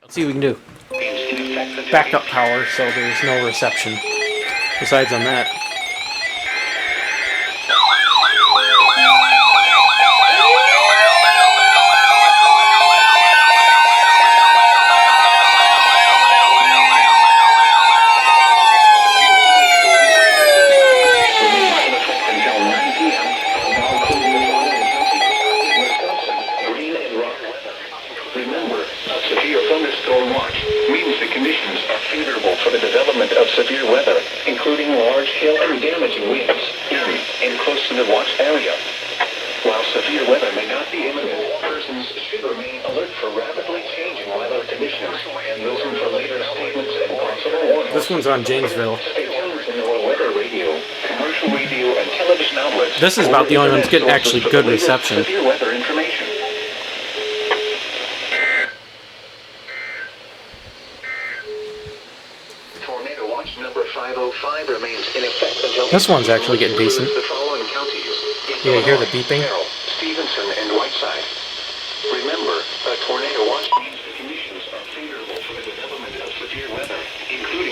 Let's see what we can do. Backup power, so there's no reception. Besides on that. Remember, a severe thunderstorm watch means the conditions are favorable for the development of severe weather, including large hail and damaging winds in and close to the watch area. While severe weather may not be imminent, persons should remain alert for rapidly changing weather conditions and listen for later statements and possible warnings. This one's on Janesville. Stay tuned to Noaa weather radio, commercial radio, and television outlets. This is about the only one that's getting actually good reception. Severe weather information. Tornado watch number 505 remains in effect until This one's actually getting decent. the following counties. Yeah, you hear the beeping? Carroll, Stevenson, and Whiteside. Remember, a tornado watch means the conditions are favorable for the development of severe weather, including